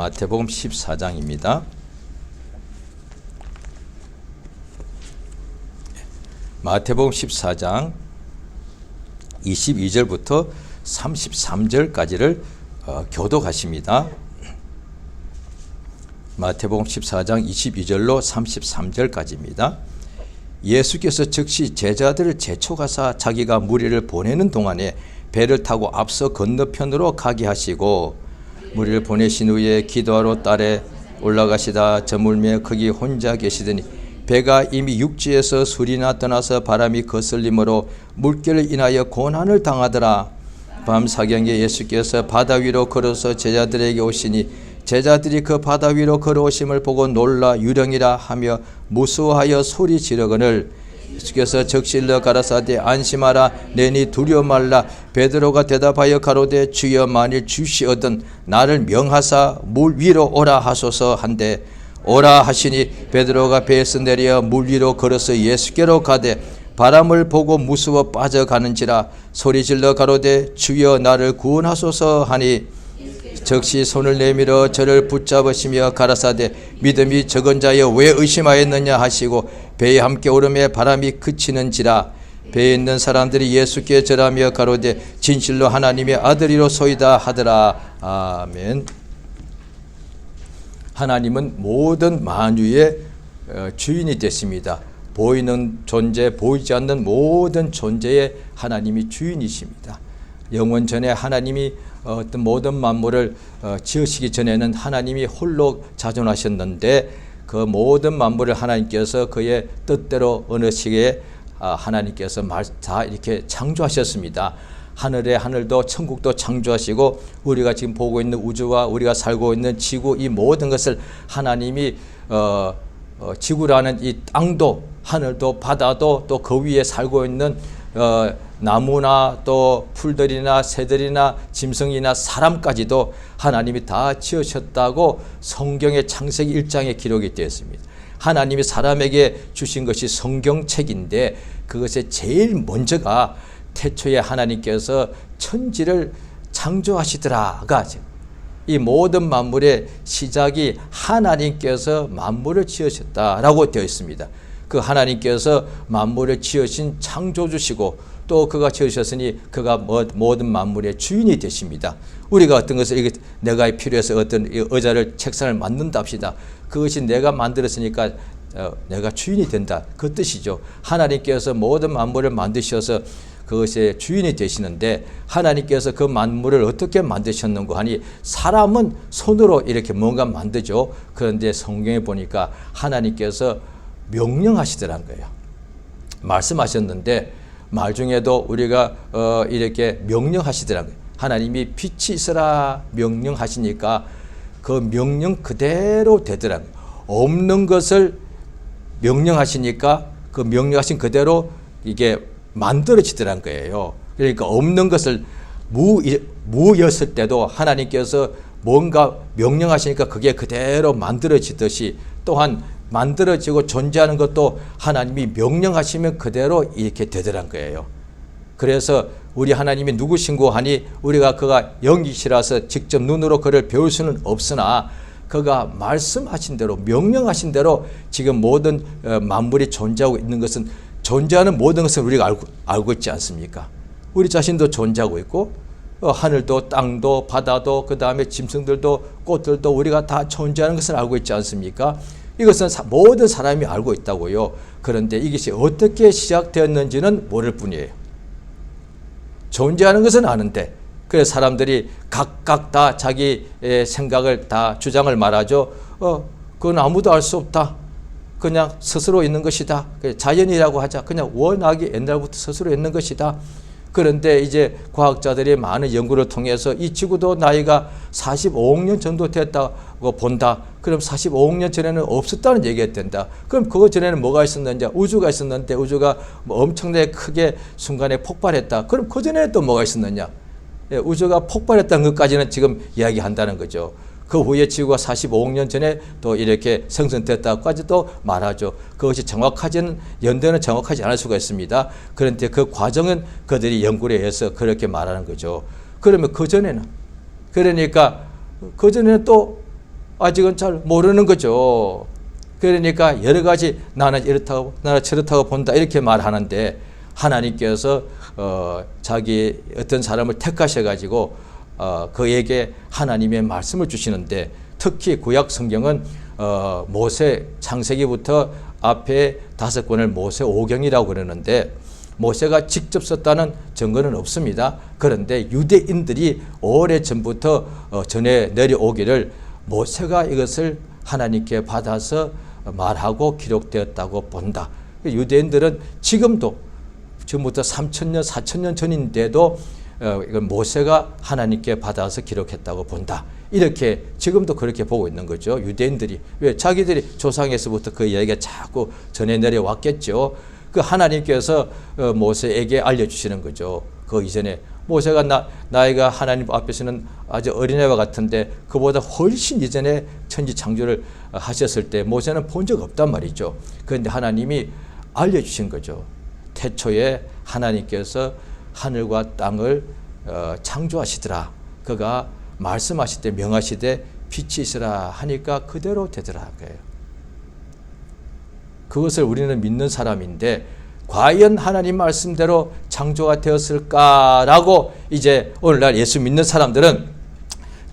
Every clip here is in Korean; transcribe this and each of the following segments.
마태복음 14장입니다. 마태복음 14장 22절부터 33절까지를 교독하십니다. 마태복음 14장 22절로 33절까지입니다. 예수께서 즉시 제자들을 재촉하사 자기가 무리를 보내는 동안에 배를 타고 앞서 건너편으로 가게 하시고 무리를 보내신 후에 기도하러 딸에 올라가시다 저물매 거기 혼자 계시더니 배가 이미 육지에서 술이나 떠나서 바람이 거슬림으로 물결을 인하여 고난을 당하더라. 밤 사경에 예수께서 바다 위로 걸어서 제자들에게 오시니 제자들이 그 바다 위로 걸어오심을 보고 놀라 유령이라 하며 무수하여 소리 지르거늘 예수께서 적실러 가라사대 안심하라 내니 두려워 말라. 베드로가 대답하여 가로되 주여 만일 주시어든 나를 명하사 물 위로 오라 하소서 한데 오라 하시니 베드로가 배에서 내려 물 위로 걸어서 예수께로 가되 바람을 보고 무서워 빠져가는지라 소리질러 가로되 주여 나를 구원하소서 하니 즉시 손을 내밀어 저를 붙잡으시며 가라사대 믿음이 적은 자여 왜 의심하였느냐 하시고 배에 함께 오름에 바람이 그치는지라. 배에 있는 사람들이 예수께 절하며 가로되 진실로 하나님의 아들이로소이다 하더라. 아멘. 하나님은 모든 만유의 주인이 됐습니다. 보이는 존재, 보이지 않는 모든 존재의 하나님이 주인이십니다. 영원 전에 하나님이 어떤 모든 만물을 지으시기 전에는 하나님이 홀로 자존하셨는데 그 모든 만물을 하나님께서 그의 뜻대로 어느 시기에 하나님께서 다 이렇게 창조하셨습니다. 하늘의 하늘도 천국도 창조하시고 우리가 지금 보고 있는 우주와 우리가 살고 있는 지구 이 모든 것을 하나님이 지구라는 이 땅도 하늘도 바다도 또 그 위에 살고 있는 나무나 또 풀들이나 새들이나 짐승이나 사람까지도 하나님이 다 지으셨다고 성경의 창세기 1장에 기록이 되었습니다. 하나님이 사람에게 주신 것이 성경책인데 그것에 제일 먼저가 태초에 하나님께서 천지를 창조하시더라가 이 모든 만물의 시작이 하나님께서 만물을 지으셨다라고 되어 있습니다. 그 하나님께서 만물을 지으신 창조주시고 또 그가 지으셨으니 그가 모든 만물의 주인이 되십니다. 우리가 어떤 것을 내가 필요해서 어떤 의자를 책상을 만든다 합시다. 그것이 내가 만들었으니까 내가 주인이 된다 그 뜻이죠. 하나님께서 모든 만물을 만드셔서 그것의 주인이 되시는데 하나님께서 그 만물을 어떻게 만드셨는가 하니 사람은 손으로 이렇게 뭔가 만들죠. 그런데 성경에 보니까 하나님께서 명령하시더란 거예요. 말씀하셨는데 말 중에도 우리가 이렇게 명령하시더란 거예요. 하나님이 빛이 있으라 명령하시니까 그 명령 그대로 되더란 거예요. 없는 것을 명령하시니까 그 명령하신 그대로 이게 만들어지더란 거예요. 그러니까 없는 것을 무였을 때도 하나님께서 뭔가 명령하시니까 그게 그대로 만들어지듯이 또한 만들어지고 존재하는 것도 하나님이 명령하시면 그대로 이렇게 되더란 거예요. 그래서 우리 하나님이 누구신고 하니 우리가 그가 영이시라서 직접 눈으로 그를 배울 수는 없으나 그가 말씀하신 대로 명령하신 대로 지금 모든 만물이 존재하고 있는 것은 존재하는 모든 것을 우리가 알고 있지 않습니까? 우리 자신도 존재하고 있고 하늘도 땅도 바다도 그 다음에 짐승들도 꽃들도 우리가 다 존재하는 것을 알고 있지 않습니까? 이것은 모든 사람이 알고 있다고요. 그런데 이것이 어떻게 시작되었는지는 모를 뿐이에요. 존재하는 것은 아는데 그래서 사람들이 각각 다 자기 생각을 다 주장을 말하죠. 그건 아무도 알 수 없다. 그냥 스스로 있는 것이다. 자연이라고 하자. 그냥 워낙에 옛날부터 스스로 있는 것이다. 그런데 이제 과학자들이 많은 연구를 통해서 이 지구도 나이가 45억 년 정도 됐다고 본다. 그럼 45억 년 전에는 없었다는 얘기가 된다. 그럼 그거 전에는 뭐가 있었는지 우주가 있었는데 우주가 엄청나게 크게 순간에 폭발했다. 그럼 그 전에는 또 뭐가 있었느냐. 우주가 폭발했다는 것까지는 지금 이야기한다는 거죠. 그 후에 지구가 45억 년 전에 또 이렇게 생성됐다고까지도 말하죠. 그것이 정확하지는 연대는 정확하지 않을 수가 있습니다. 그런데 그 과정은 그들이 연구를 해서 그렇게 말하는 거죠. 그러면 그 전에는 그러니까 그 전에는 또 아직은 잘 모르는 거죠. 그러니까 여러 가지 나는 이렇다고 나는 저렇다고 본다 이렇게 말하는데 하나님께서 자기 어떤 사람을 택하셔가지고 그에게 하나님의 말씀을 주시는데 특히 구약 성경은 모세 창세기부터 앞에 5권을 모세 오경이라고 그러는데 모세가 직접 썼다는 증거는 없습니다. 그런데 유대인들이 오래전부터 전해 내려오기를 모세가 이것을 하나님께 받아서 말하고 기록되었다고 본다. 유대인들은 지금부터 3,000년, 4,000년 전인데도 이건 모세가 하나님께 받아서 기록했다고 본다. 이렇게 지금도 그렇게 보고 있는 거죠. 유대인들이. 왜? 자기들이 조상에서부터 그 이야기가 자꾸 전해 내려왔겠죠. 그 하나님께서 모세에게 알려주시는 거죠. 그 이전에 모세가 나이가 하나님 앞에서는 아주 어린애와 같은데 그보다 훨씬 이전에 천지 창조를 하셨을 때 모세는 본 적 없단 말이죠. 그런데 하나님이 알려주신 거죠. 태초에 하나님께서 하늘과 땅을 창조하시더라. 그가 말씀하실 때 명하시되 빛이 있으라 하니까 그대로 되더라. 그것을 우리는 믿는 사람인데 과연 하나님 말씀대로 창조가 되었을까라고 이제 오늘날 예수 믿는 사람들은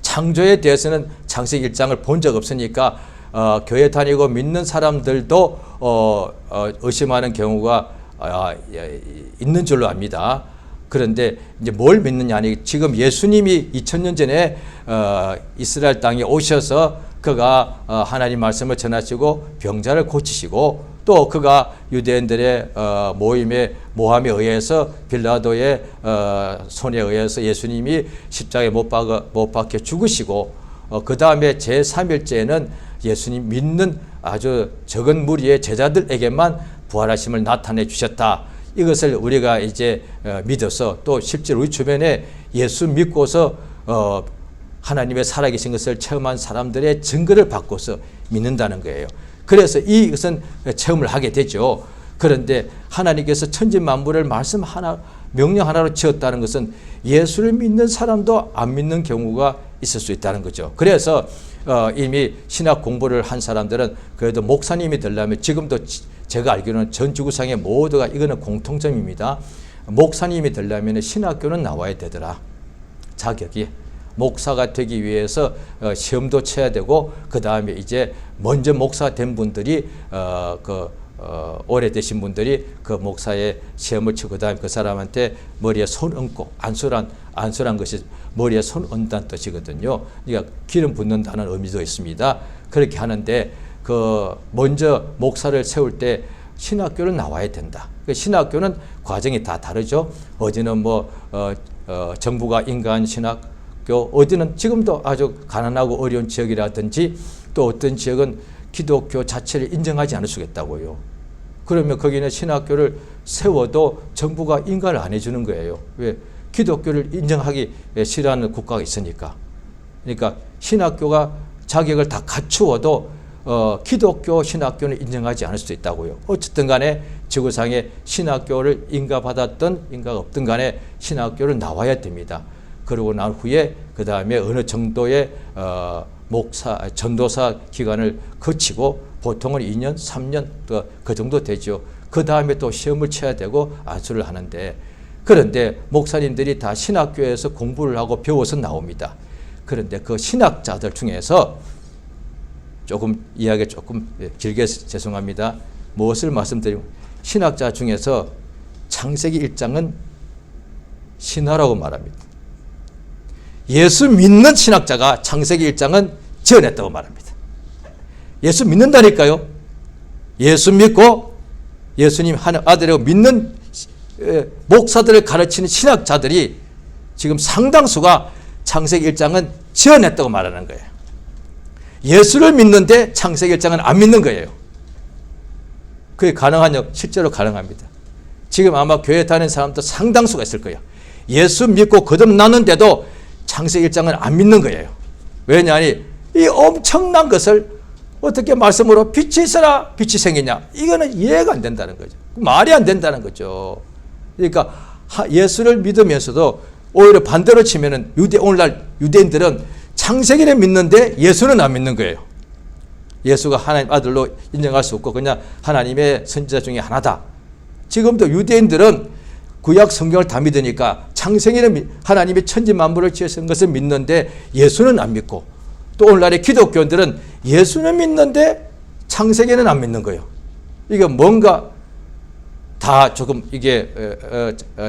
창조에 대해서는 창세기 1장을 본 적 없으니까 교회 다니고 믿는 사람들도 의심하는 경우가 있는 줄로 압니다. 그런데 이제 뭘 믿느냐 하니 지금 예수님이 2000년 전에 이스라엘 땅에 오셔서 그가 하나님 말씀을 전하시고 병자를 고치시고 또 그가 유대인들의 모함에 의해서 빌라도의 손에 의해서 예수님이 십자가에 못 박혀 죽으시고 그 다음에 제3일째에는 예수님 믿는 아주 적은 무리의 제자들에게만 부활하심을 나타내 주셨다. 이것을 우리가 이제 믿어서 또 실제로 우리 주변에 예수 믿고서 하나님의 살아계신 것을 체험한 사람들의 증거를 받고서 믿는다는 거예요. 그래서 이것은 체험을 하게 되죠. 그런데 하나님께서 천지 만물을 말씀 하나, 명령 하나로 지었다는 것은 예수를 믿는 사람도 안 믿는 경우가 있을 수 있다는 거죠. 그래서 이미 신학 공부를 한 사람들은 그래도 목사님이 되려면 지금도 제가 알기로는 전 지구상의 모두가 이거는 공통점입니다. 목사님이 되려면 신학교는 나와야 되더라. 자격이. 목사가 되기 위해서 시험도 쳐야 되고 그 다음에 이제 먼저 목사 된 분들이 오래되신 분들이 그 목사의 시험을 치고 그다음에 그 사람한테 머리에 손 얹고 안수란 것이 머리에 손 얹다는 뜻이거든요. 그러니까 기름 붓는다는 의미도 있습니다. 그렇게 하는데 그 먼저 목사를 세울 때 신학교를 나와야 된다. 그 신학교는 과정이 다 다르죠. 어디는 정부가 인가한 신학교, 어디는 지금도 아주 가난하고 어려운 지역이라든지 또 어떤 지역은 기독교 자체를 인정하지 않을 수 있다고요. 그러면 거기는 신학교를 세워도 정부가 인가를 안 해주는 거예요. 왜? 기독교를 인정하기 싫어하는 국가가 있으니까. 그러니까 신학교가 자격을 다 갖추어도 기독교 신학교는 인정하지 않을 수도 있다고요. 어쨌든 간에 지구상에 신학교를 인가받았든 인가가 없든 간에 신학교를 나와야 됩니다. 그러고 난 후에 그 다음에 어느 정도의 전도사 기간을 거치고 보통은 2년, 3년 그 정도 되죠. 그 다음에 또 시험을 쳐야 되고 안수를 하는데 그런데 목사님들이 다 신학교에서 공부를 하고 배워서 나옵니다. 그런데 그 신학자들 중에서 조금 이야기 조금 길게 죄송합니다. 무엇을 말씀드리면 신학자 중에서 창세기 1장은 신화라고 말합니다. 예수 믿는 신학자가 창세기 1장은 지어냈다고 말합니다. 예수 믿는다니까요. 예수 믿고 예수님 하나님 아들이라고 믿는 목사들을 가르치는 신학자들이 지금 상당수가 창세기 1장은 지어냈다고 말하는 거예요. 예수를 믿는데 창세기 1장은 안 믿는 거예요. 그게 가능하냐? 실제로 가능합니다. 지금 아마 교회 다니는 사람도 상당수가 있을 거예요. 예수 믿고 거듭났는데도 창세기 1장은 안 믿는 거예요. 왜냐하니 이 엄청난 것을 어떻게 말씀으로 빛이 있어라 빛이 생기냐, 이거는 이해가 안 된다는 거죠. 말이 안 된다는 거죠. 그러니까 예수를 믿으면서도 오히려 반대로 치면은 오늘날 유대인들은 창세기는 믿는데 예수는 안 믿는 거예요. 예수가 하나님 아들로 인정할 수 없고 그냥 하나님의 선지자 중에 하나다. 지금도 유대인들은 구약 성경을 다 믿으니까 창세기는 하나님이 천지 만물을 지으신 것을 믿는데 예수는 안 믿고, 또 오늘날의 기독교인들은 예수는 믿는데 창세기는 안 믿는 거예요. 이게 뭔가 다 조금 이게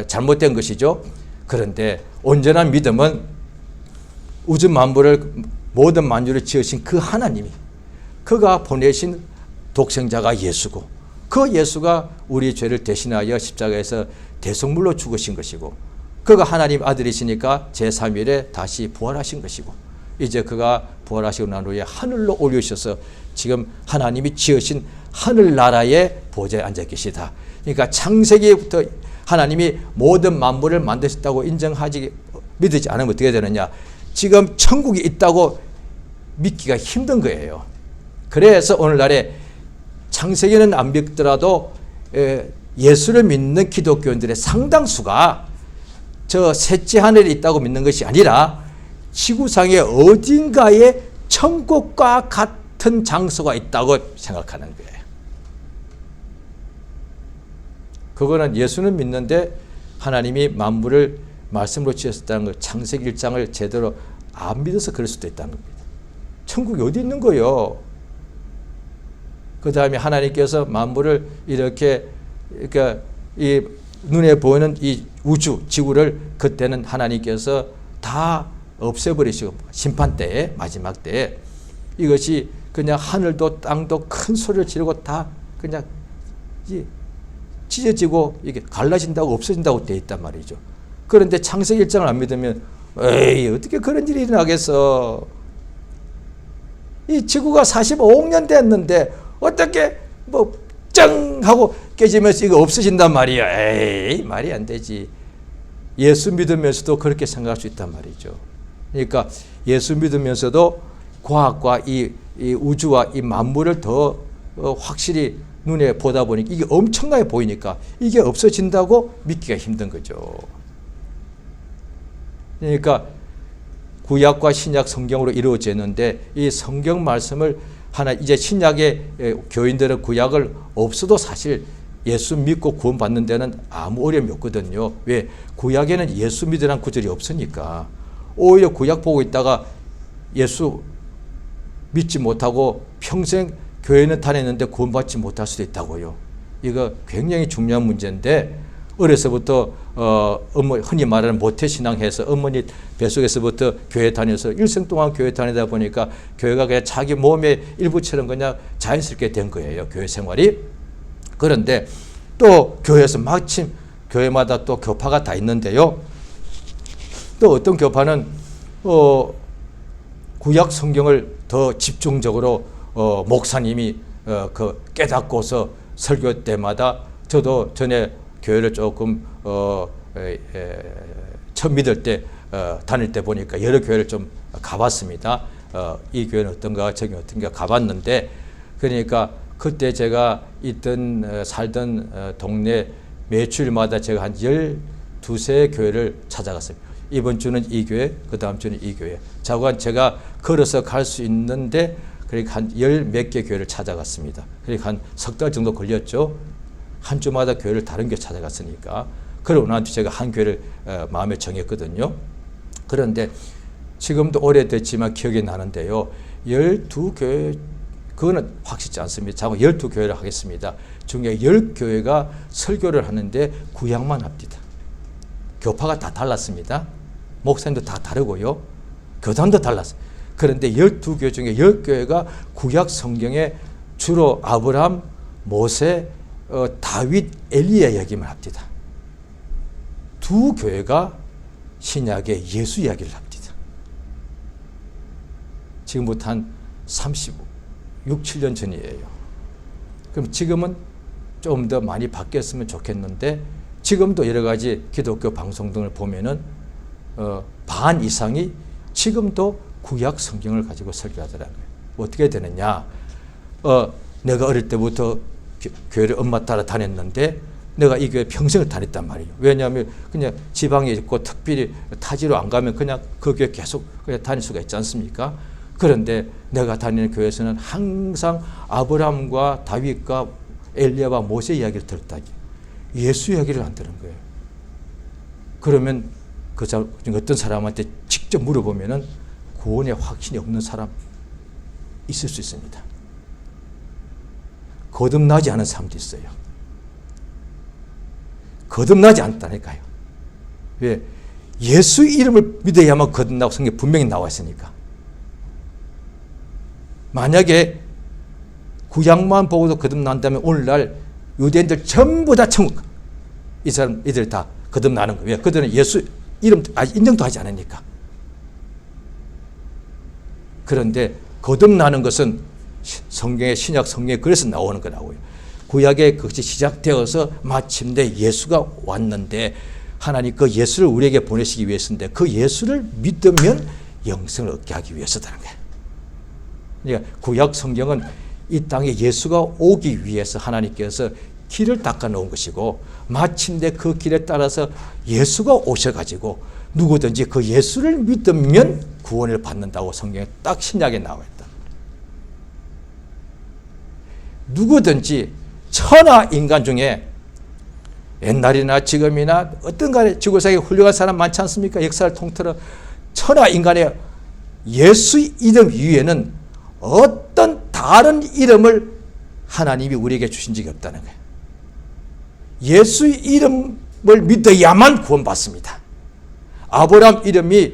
잘못된 것이죠. 그런데 온전한 믿음은 우주 만물을, 모든 만유를 지으신 그 하나님이, 그가 보내신 독생자가 예수고, 그 예수가 우리 죄를 대신하여 십자가에서 대속물로 죽으신 것이고, 그가 하나님 아들이시니까 제3일에 다시 부활하신 것이고, 이제 그가 부활하시고 난 후에 하늘로 올리셔서 지금 하나님이 지으신 하늘나라의 보좌에 앉아 계시다. 그러니까 창세기부터 하나님이 모든 만물을 만드셨다고 믿지 않으면 어떻게 되느냐? 지금 천국이 있다고 믿기가 힘든 거예요. 그래서 오늘날에 창세기는 안 믿더라도 예수를 믿는 기독교인들의 상당수가 저 셋째 하늘에 있다고 믿는 것이 아니라 지구상의 어딘가에 천국과 같은 장소가 있다고 생각하는 거예요. 그거는 예수는 믿는데 하나님이 만물을 말씀으로 지으셨다는 걸, 창세기 1장을 제대로 안 믿어서 그럴 수도 있다는 겁니다. 천국이 어디 있는 거예요? 그 다음에 하나님께서 만물을 이렇게, 그러니까 이 눈에 보이는 이 우주, 지구를 그때는 하나님께서 다 없애버리시고 심판 때에, 마지막 때에 이것이 그냥 하늘도 땅도 큰 소리를 지르고 다 그냥 찢어지고 이게 갈라진다고 없어진다고 되어 있단 말이죠. 그런데 창세기 1장을 안 믿으면 에이 어떻게 그런 일이 일어나겠어. 이 지구가 45억 년 됐는데 어떻게 뭐 짱 하고 깨지면서 이거 없어진단 말이야. 에이 말이 안 되지. 예수 믿으면서도 그렇게 생각할 수 있단 말이죠. 그러니까 예수 믿으면서도 과학과 이 우주와 이 만물을 더 확실히 눈에 보다 보니까 이게 엄청나게 보이니까 이게 없어진다고 믿기가 힘든 거죠. 그러니까 구약과 신약 성경으로 이루어졌는데 이 성경 말씀을 이제 신약의 교인들은 구약을 없어도 사실 예수 믿고 구원받는 데는 아무 어려움이 없거든요. 왜? 구약에는 예수 믿으라는 구절이 없으니까. 오히려 구약 보고 있다가 예수 믿지 못하고 평생 교회는 다녔는데 구원받지 못할 수도 있다고요. 이거 굉장히 중요한 문제인데, 어려서부터 흔히 말하는 모태신앙해서 어머니 뱃속에서부터 교회 다녀서 일생 동안 교회 다니다 보니까 교회가 그냥 자기 몸의 일부처럼 그냥 자연스럽게 된 거예요, 교회 생활이. 그런데 또 교회에서 마침 교회마다 또 교파가 다 있는데요. 또 어떤 교파는 구약 성경을 더 집중적으로 목사님이 깨닫고서 설교 때마다, 저도 전에 교회를 조금 처음 믿을 때 다닐 때 보니까 여러 교회를 좀 가봤습니다. 이 교회는 어떤가 저기 어떤가 가봤는데, 그러니까 그때 제가 살던 동네 매주일마다 제가 한 12세 교회를 찾아갔습니다. 이번 주는 이 교회, 그 다음 주는 이 교회. 자고 제가 걸어서 갈 수 있는데 그러니까 한 10몇 개 교회를 찾아갔습니다. 그러니까 한 석 달 정도 걸렸죠. 한 주마다 교회를 다른 교회 찾아갔으니까. 그러고 난 뒤 제가 한 교회를 마음에 정했거든요. 그런데 지금도 오래됐지만 기억이 나는데요. 12교회, 그거는 확실치 않습니다. 자고 12교회를 하겠습니다. 중에 10교회가 설교를 하는데 구약만 합니다. 교파가 다 달랐습니다. 목사님도 다 다르고요. 교단도 달랐어요. 그런데 12교회 중에 10교회가 구약 성경에 주로 아브라함, 모세, 다윗, 엘리야 이야기만 합니다. 두 교회가 신약의 예수 이야기를 합니다. 지금부터 한 36, 7년 전이에요. 그럼 지금은 좀 더 많이 바뀌었으면 좋겠는데, 지금도 여러 가지 기독교 방송 등을 보면은 반 이상이 지금도 구약 성경을 가지고 설교하더라고요. 어떻게 되느냐? 내가 어릴 때부터 교회를 엄마 따라 다녔는데 내가 이 교회 평생을 다녔단 말이에요. 왜냐하면 그냥 지방에 있고 특별히 타지로 안 가면 그냥 그 교회 계속 그냥 다닐 수가 있지 않습니까? 그런데 내가 다니는 교회에서는 항상 아브라함과 다윗과 엘리야와 모세 이야기를 들었다니 예수 이야기를 안 들은 거예요. 그러면 그 어떤 사람한테 직접 물어보면은 구원의 확신이 없는 사람 있을 수 있습니다. 거듭나지 않은 사람도 있어요. 거듭나지 않다니까요. 왜? 예수 이름을 믿어야만 거듭나고 성경에 분명히 나와 있으니까. 만약에 구약만 보고도 거듭난다면 오늘날 유대인들 전부 다 천국, 이 사람, 이들 다 거듭나는 거예요. 왜? 그들은 예수 이름 아직 인정도 하지 않으니까. 그런데 거듭나는 것은 성경의 신약 성경에 그래서 나오는 거라고요. 구약에 그것이 시작되어서 마침내 예수가 왔는데 하나님 그 예수를 우리에게 보내시기 위해서인데 그 예수를 믿으면 영생을 얻게 하기 위해서다는 거예요. 그러니까 구약 성경은 이 땅에 예수가 오기 위해서 하나님께서 길을 닦아 놓은 것이고 마침내 그 길에 따라서 예수가 오셔가지고 누구든지 그 예수를 믿으면 구원을 받는다고 성경에 딱 신약에 나와 있다. 누구든지 천하 인간 중에 옛날이나 지금이나 어떤 간에 지구상에 훌륭한 사람 많지 않습니까? 역사를 통틀어 천하 인간의 예수 이름 위에는 어떤 다른 이름을 하나님이 우리에게 주신 적이 없다는 거예요. 예수 이름을 믿어야만 구원받습니다. 아브라함 이름이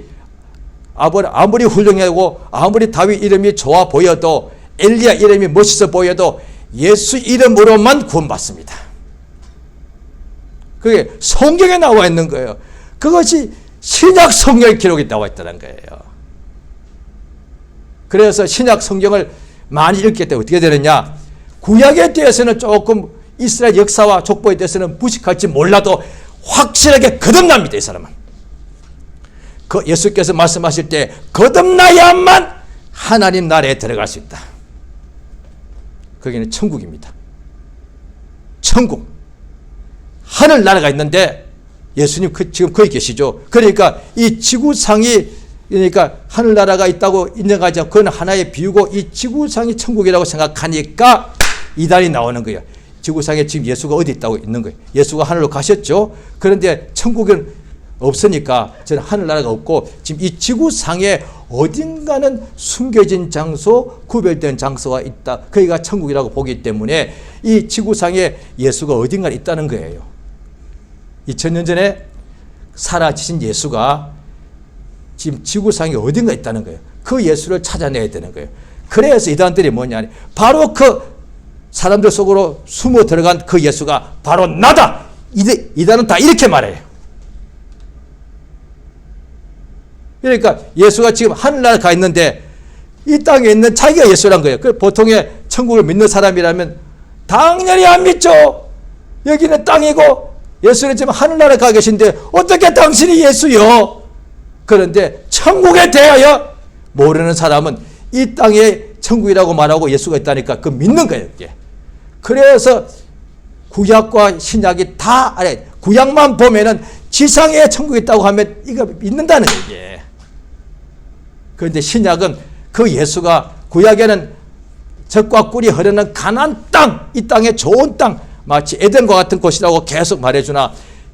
아무리 훌륭하고 아무리 다윗 이름이 좋아 보여도 엘리야 이름이 멋있어 보여도 예수 이름으로만 구원받습니다. 그게 성경에 나와 있는 거예요. 그것이 신약 성경에 기록이 나와 있다는 거예요. 그래서 신약 성경을 많이 읽게 되면 어떻게 되느냐? 구약에 대해서는 조금 이스라엘 역사와 족보에 대해서는 무식할지 몰라도 확실하게 거듭납니다. 이 사람은. 그 예수께서 말씀하실 때 거듭나야만 하나님 나라에 들어갈 수 있다. 거기는 천국입니다. 천국. 하늘나라가 있는데 예수님 지금 거기 계시죠. 그러니까 이 지구상이 그러니까 하늘나라가 있다고 인정하지 않고 그건 하나의 비유고 이 지구상이 천국이라고 생각하니까 이단이 나오는 거예요. 지구상에 지금 예수가 어디 있다고 있는 거예요. 예수가 하늘로 가셨죠. 그런데 천국은 없으니까 저는 하늘나라가 없고 지금 이 지구상에 어딘가는 숨겨진 장소, 구별된 장소가 있다. 거기가 천국이라고 보기 때문에 이 지구상에 예수가 어딘가 있다는 거예요. 2000년 전에 사라지신 예수가 지금 지구상에 어딘가 있다는 거예요. 그 예수를 찾아내야 되는 거예요. 그래서 이단들이 뭐냐, 바로 그 사람들 속으로 숨어 들어간 그 예수가 바로 나다. 이단은 다 이렇게 말해요. 그러니까 예수가 지금 하늘나라에 가 있는데 이 땅에 있는 자기가 예수란 거예요. 그 보통의 천국을 믿는 사람이라면 당연히 안 믿죠. 여기는 땅이고 예수는 지금 하늘나라에 가 계신데 어떻게 당신이 예수요? 그런데 천국에 대하여 모르는 사람은 이 땅에 천국이라고 말하고 예수가 있다니까 그 믿는 거예요. 이게. 그래서 구약과 신약이 다 아니 구약만 보면은 지상에 천국이 있다고 하면 이거 믿는다는 거예요. 그런데 신약은 그 예수가 구약에는 젖과 꿀이 흐르는 가나안 땅, 이 땅의 좋은 땅, 마치 에덴과 같은 곳이라고 계속 말해주나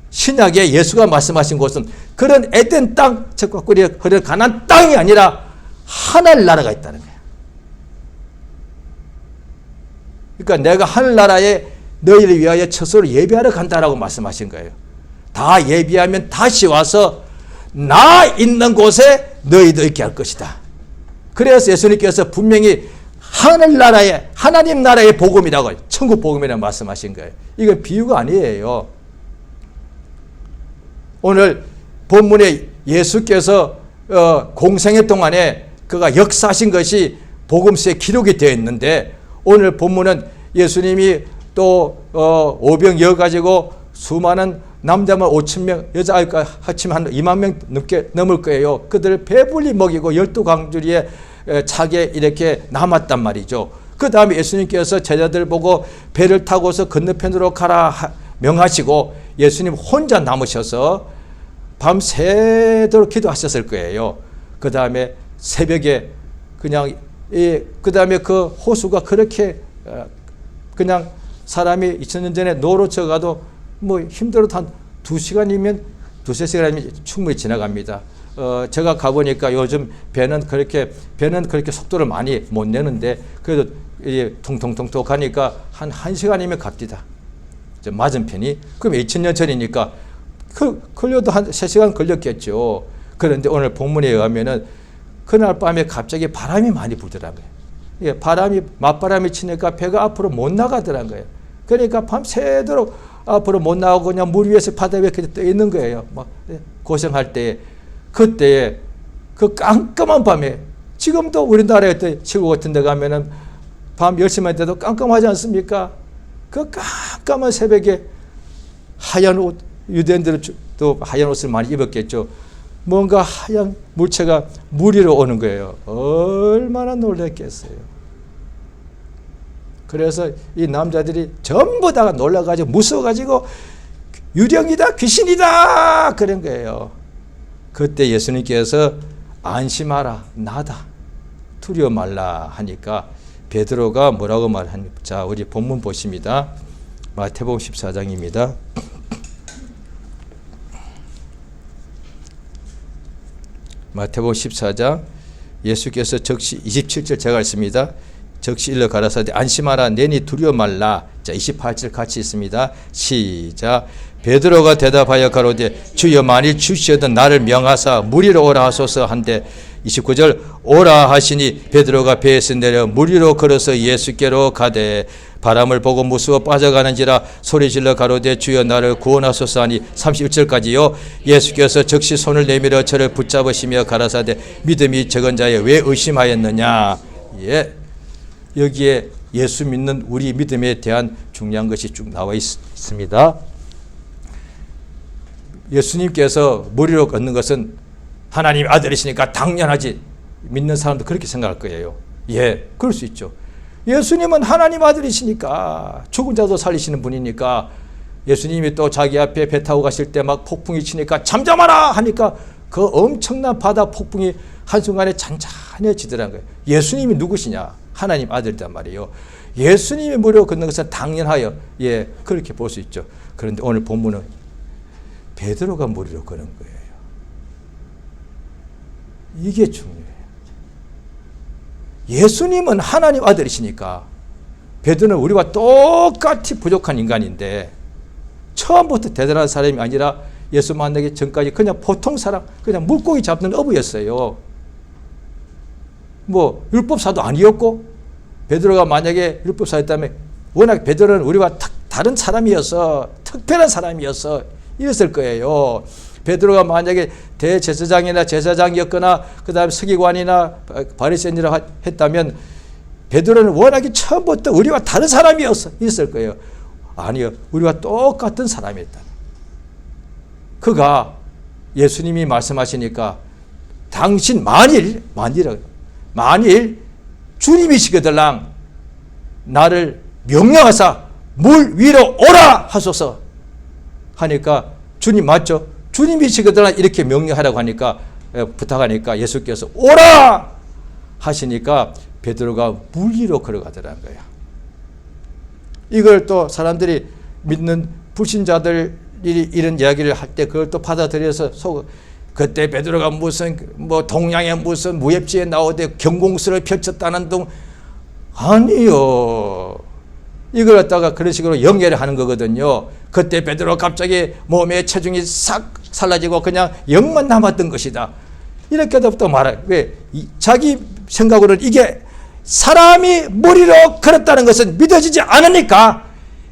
신약에 예수가 말씀하신 곳은 그런 에덴 땅, 젖과 꿀이 흐르는 가나안 땅이 아니라 하늘나라가 있다는 거예요. 그러니까 내가 하늘나라에 너희를 위하여 처소를 예비하러 간다라고 말씀하신 거예요. 다 예비하면 다시 와서 나 있는 곳에 너희도 있게 할 것이다. 그래서 예수님께서 분명히 하늘나라의 하나님 나라의 복음이라고 천국 복음이라고 말씀하신 거예요. 이건 비유가 아니에요. 오늘 본문에 예수께서 공생애 동안에 그가 역사하신 것이 복음서에 기록이 되어 있는데 오늘 본문은 예수님이 또 오병이어 가지고 수많은 남자만 5,000명, 여자아이가 합치면 한 2만 명 넘을 거예요. 그들을 배불리 먹이고 12광주리에 차게 이렇게 남았단 말이죠. 그 다음에 예수님께서 제자들 보고 배를 타고서 건너편으로 가라 명하시고 예수님 혼자 남으셔서 밤새도록 기도하셨을 거예요. 그 다음에 새벽에 그냥 그 다음에 그 호수가 그렇게 그냥 사람이 2000년 전에 노로 쳐가도 뭐 힘들어도 한 2시간이면 2~3시간이면 충분히 지나갑니다. 제가 가보니까 요즘 배는 그렇게 속도를 많이 못 내는데 그래도 통통통통 가니까 한 1시간이면 갑니다. 맞은편이. 그럼 2000년 전이니까 걸려도 한 3시간 걸렸겠죠. 그런데 오늘 본문에 의하면은 그날 밤에 갑자기 바람이 많이 불더라고요. 예, 맞바람이 치니까 배가 앞으로 못 나가더란 거예요. 그러니까 밤새도록 앞으로 못 나가고 그냥 물 위에서 바다 위에 그냥 떠 있는 거예요. 막 고생할 때에. 그때에 그 깜깜한 밤에 지금도 우리나라에 지구 같은 데 가면은 밤 10시만 돼도 깜깜하지 않습니까? 그 깜깜한 새벽에 하얀 옷, 유대인들은 또 하얀 옷을 많이 입었겠죠. 뭔가 하얀 물체가 물 위로 오는 거예요. 얼마나 놀랐겠어요. 그래서 이 남자들이 전부 다 놀라가지고 무서워가지고 유령이다, 귀신이다 그런 거예요. 그때 예수님께서 안심하라, 나다, 두려워 말라 하니까 베드로가 뭐라고 말하는지, 자, 우리 본문 보십니다. 마태복음 14장입니다. 마태복음 14장 예수께서 적시 27절 제가 읽습니다. 적시 일러 가라사대 안심하라, 내니 두려워 말라. 자, 28절 같이 있습니다. 시작. 베드로가 대답하여 가로되 주여 만일 주시어든 나를 명하사 물 위로 오라 하소서 한데 29절 오라 하시니 베드로가 배에서 내려 물 위로 걸어서 예수께로 가되 바람을 보고 무서워 빠져가는지라 소리질러 가로되 주여 나를 구원하소서 하니 31절까지요. 예수께서 즉시 손을 내밀어 저를 붙잡으시며 가라사대 믿음이 적은 자여 왜 의심하였느냐. 예, 여기에 예수 믿는 우리 믿음에 대한 중요한 것이 쭉 나와 있습니다. 예수님께서 물 위로 걷는 것은 하나님의 아들이시니까 당연하지, 믿는 사람도 그렇게 생각할 거예요. 예, 그럴 수 있죠. 예수님은 하나님 아들이시니까, 죽은 자도 살리시는 분이니까, 예수님이 또 자기 앞에 배 타고 가실 때 막 폭풍이 치니까 잠잠하라 하니까 그 엄청난 바다 폭풍이 한순간에 잔잔해지더라는 거예요. 예수님이 누구시냐? 하나님 아들이란 말이에요. 예수님이 물 위로 걷는 것은 당연하여, 예, 그렇게 볼 수 있죠. 그런데 오늘 본문은 베드로가 물 위로 걷는 거예요. 이게 중요해요. 예수님은 하나님 아들이시니까 베드로는 우리와 똑같이 부족한 인간인데 처음부터 대단한 사람이 아니라 예수 만나기 전까지 그냥 보통 사람, 그냥 물고기 잡는 어부였어요. 뭐 율법사도 아니었고, 베드로가 만약에 율법사였다면 워낙 베드로는 우리와 다른 사람이어서, 특별한 사람이어서 이랬을 거예요. 베드로가 만약에 대제사장이나 제사장이었거나 그 다음에 서기관이나 바리새인이라 했다면 베드로는 워낙에 처음부터 우리와 다른 사람이었어 있을 거예요. 아니요, 우리와 똑같은 사람이었다. 그가 예수님이 말씀하시니까 당신 만일 주님이시거들랑 나를 명령하사 물 위로 오라 하소서 하니까 주님 맞죠? 주님이시거든 이렇게 명령하라고 하니까, 부탁하니까 예수께서 오라 하시니까 베드로가 물 위로 걸어가더라는 거예요. 이걸 또 사람들이 믿는 불신자들이 이런 이야기를 할 때 그걸 또 받아들여서 그때 베드로가 무슨 뭐 동양의 무슨 무협지에 나오되 경공술을 펼쳤다는 등, 아니요. 이걸 갖다가 그런 식으로 연결을 하는 거거든요. 그때 베드로 갑자기 몸의 체중이 싹 살라지고 그냥 영만 남았던 것이다. 이렇게도 또 말해. 왜? 자기 생각으로는 이게 사람이 물 위로 걸었다는 것은 믿어지지 않으니까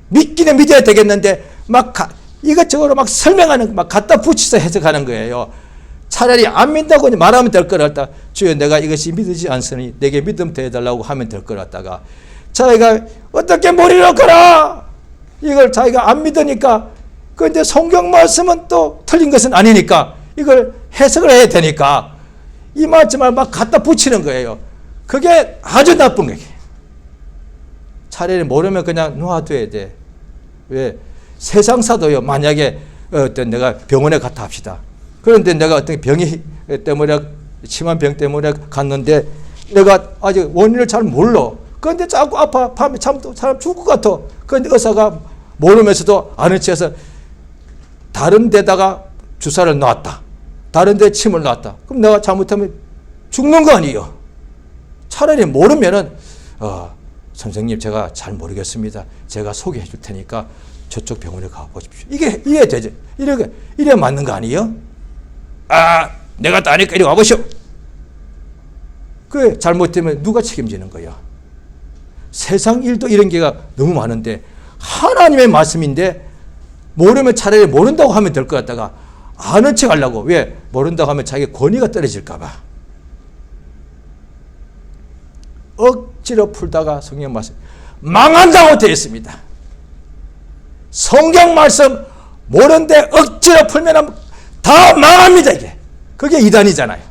믿기는 믿어야 되겠는데 막 이것저것 막 설명하는, 막 갖다 붙여서 해석하는 거예요. 차라리 안 믿다고 말하면 될 걸 갖다 주여 내가 이것이 믿어지지 않으니 내게 믿음 더해달라고 하면 될 걸 갖다가 자기가 어떻게 물 위로 걸어? 이걸 자기가 안 믿으니까, 그런데 성경 말씀은 또 틀린 것은 아니니까 이걸 해석을 해야 되니까 이 말씀을 막 갖다 붙이는 거예요. 그게 아주 나쁜 거예요. 차라리 모르면 그냥 놔둬야 돼. 왜? 세상사도요. 만약에 어떤 내가 병원에 갔다 합시다. 그런데 내가 어떤 병이 때문에 심한 병 때문에 갔는데 내가 아직 원인을 잘 몰라. 그런데 자꾸 아파. 밤에 잠도 사람 죽을 것 같아. 그런데 의사가 모르면서도 아는 척해서 다른 데다가 주사를 놨다. 다른 데 침을 놨다. 그럼 내가 잘못하면 죽는 거 아니에요. 차라리 모르면은 선생님 제가 잘 모르겠습니다. 제가 소개해 줄 테니까 저쪽 병원에 가보십시오. 이게 되죠. 이래 맞는 거 아니에요? 내가 따니까 이리 와보시오. 그게 잘못되면 누가 책임지는 거야? 세상 일도 이런 게가 너무 많은데 하나님의 말씀인데 모르면 차라리 모른다고 하면 될 것 같다가 아는 척 하려고. 왜? 모른다고 하면 자기 권위가 떨어질까 봐. 억지로 풀다가 성경 말씀 망한다고 되어 있습니다. 성경 말씀 모르는데 억지로 풀면 다 망합니다. 이게 그게 이단이잖아요.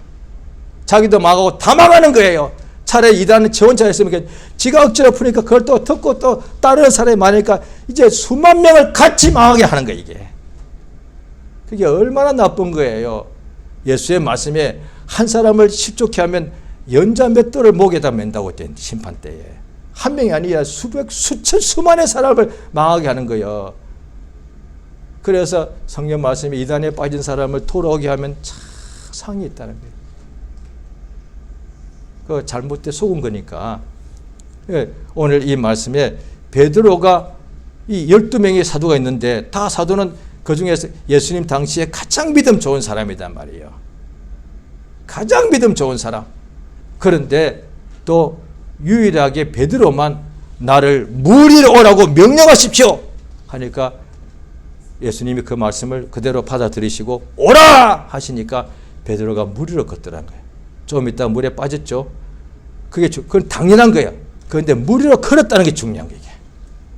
자기도 망하고 다 망하는 거예요. 차라리 이단은 지 혼자 했으면 지가 억지로 푸니까 그걸 또 듣고 또 따르는 사람이 많으니까 이제 수만 명을 같이 망하게 하는 거예요. 이게 그게 얼마나 나쁜 거예요. 예수의 말씀에 한 사람을 십조케 하면 연자 몇 돌을 목에다 맨다고 된 심판 때에 한 명이 아니라 수백 수천 수만의 사람을 망하게 하는 거예요. 그래서 성경 말씀에 이단에 빠진 사람을 돌아오게 하면 참 상이 있다는 거예요. 그 잘못돼 속은 거니까. 오늘 이 말씀에 베드로가 이 12명의 사도가 있는데 다 사도는 그 중에서 예수님 당시에 가장 믿음 좋은 사람이란 말이에요. 가장 믿음 좋은 사람. 그런데 또 유일하게 베드로만 나를 무리로 오라고 명령하십시오 하니까 예수님이 그 말씀을 그대로 받아들이시고 오라 하시니까 베드로가 무리로 걷더란 거예요. 좀 이따 물에 빠졌죠. 그건 당연한 거예요. 그런데 무리로 걸었다는 게 중요한 거예요.